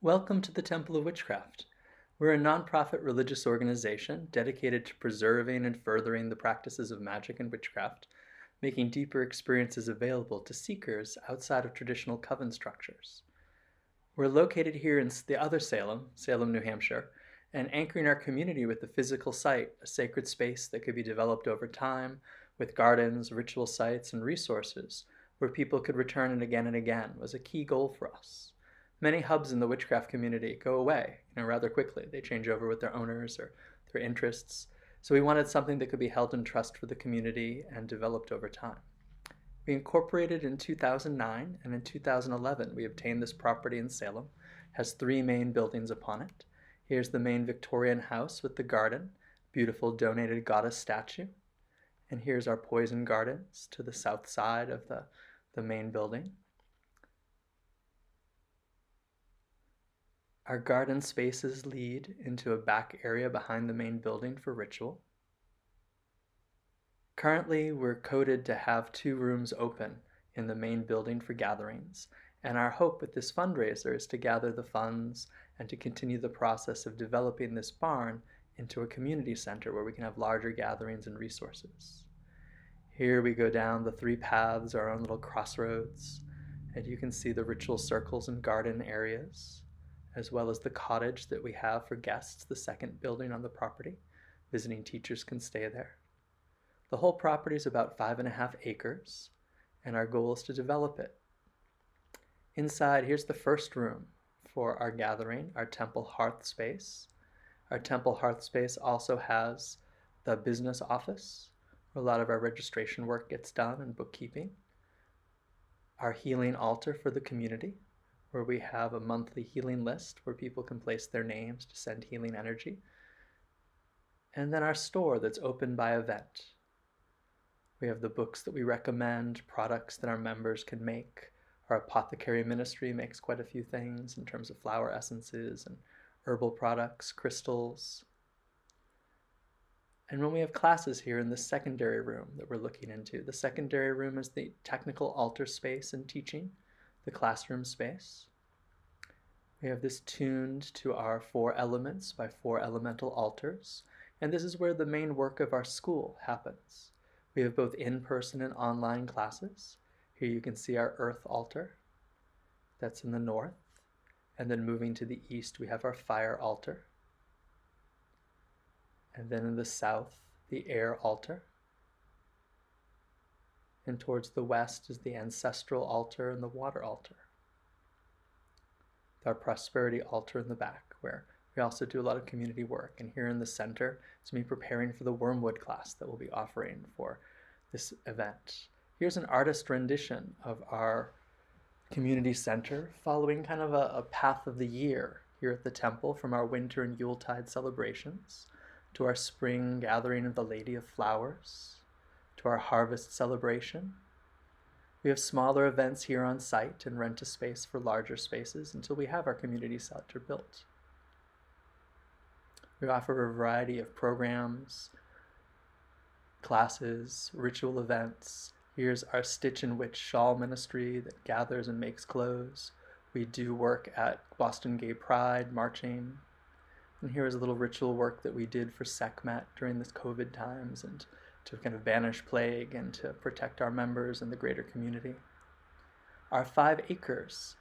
Welcome to the Temple of Witchcraft. We're a nonprofit religious organization dedicated to preserving and furthering the practices of magic and witchcraft, making deeper experiences available to seekers outside of traditional coven structures. We're located here in the other Salem, New Hampshire, and anchoring our community with the physical site, a sacred space that could be developed over time with gardens, ritual sites, and resources where people could return and again was a key goal for us. Many hubs in the witchcraft community go away, rather quickly. They change over with their owners or their interests. So we wanted something that could be held in trust for the community and developed over time. We incorporated in 2009, and in 2011 we obtained this property in Salem. It has three main buildings upon it. Here's the main Victorian house with the garden, beautiful donated goddess statue. And here's our poison gardens to the south side of the main building. Our garden spaces lead into a back area behind the main building for ritual. Currently, we're coded to have 2 rooms open in the main building for gatherings, and our hope with this fundraiser is to gather the funds and to continue the process of developing this barn into a community center where we can have larger gatherings and resources. Here we go down the 3 paths, our own little crossroads, and you can see the ritual circles and garden areas, as well as the cottage that we have for guests, the second building on the property. Visiting teachers can stay there. The whole property is about 5.5 acres, and our goal is to develop it. Inside, here's the first room for our gathering, our TempleHearth space. Our TempleHearth space also has the business office, where a lot of our registration work gets done and bookkeeping. Our healing altar for the community, where we have a monthly healing list where people can place their names to send healing energy. And then our store that's open by event. We have the books that we recommend, products that our members can make. Our apothecary ministry makes quite a few things in terms of flower essences and herbal products, crystals. And when we have classes here in the secondary room that we're looking into, the secondary room is the technical altar space and teaching, the classroom space. We have this tuned to our 4 elements by 4 elemental altars, and this is where the main work of our school happens. We have both in-person and online classes. Here you can see our earth altar. That's in the north. And then moving to the east, we have our fire altar. And then in the south, the air altar. And towards the west is the ancestral altar and the water altar. Our prosperity altar in the back, where we also do a lot of community work. And here in the center is me preparing for the wormwood class that we'll be offering for this event. Here's an artist rendition of our community center following kind of a path of the year here at the temple, from our winter and Yuletide celebrations to our spring gathering of the Lady of Flowers to our harvest celebration. We have smaller events here on site and rent a space for larger spaces until we have our community center built. We offer a variety of programs, classes, ritual events. Here's our Stitch and Witch shawl ministry that gathers and makes clothes. We do work at Boston Gay Pride, marching. And here is a little ritual work that we did for Sekhmet during this COVID times and to kind of banish plague and to protect our members and the greater community. Our 5 acres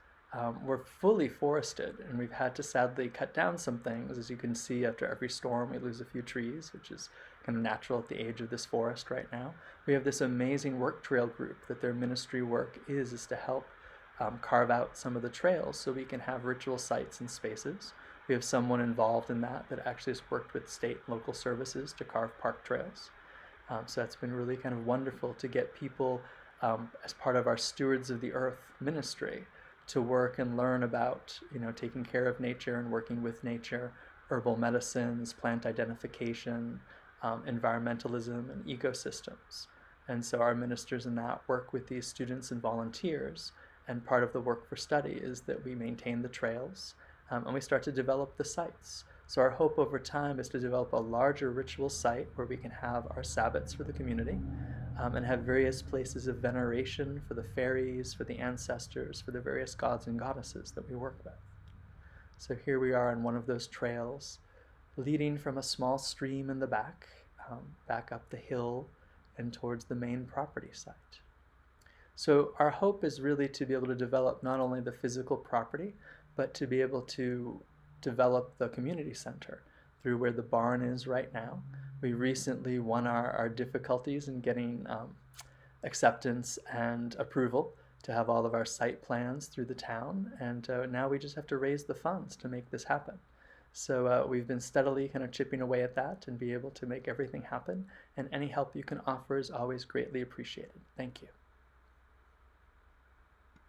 were fully forested, and we've had to sadly cut down some things. As you can see, after every storm we lose a few trees, which is kind of natural at the age of this forest right now. We have this amazing work trail group that their ministry work is to help carve out some of the trails so we can have ritual sites and spaces. We have someone involved in that actually has worked with state and local services to carve park trails. So that's been really kind of wonderful to get people as part of our Stewards of the Earth ministry to work and learn about, taking care of nature and working with nature, herbal medicines, plant identification, environmentalism, and ecosystems. And so our ministers in that work with these students and volunteers, and part of the work for study is that we maintain the trails and we start to develop the sites. So our hope over time is to develop a larger ritual site where we can have our Sabbats for the community and have various places of veneration for the fairies, for the ancestors, for the various gods and goddesses that we work with. So here we are on one of those trails leading from a small stream in the back up the hill and towards the main property site. So our hope is really to be able to develop not only the physical property, but to be able to develop the community center through where the barn is right now. We recently won our difficulties in getting acceptance and approval to have all of our site plans through the town, and now we just have to raise the funds to make this happen. So we've been steadily kind of chipping away at that and be able to make everything happen, and any help you can offer is always greatly appreciated. Thank you.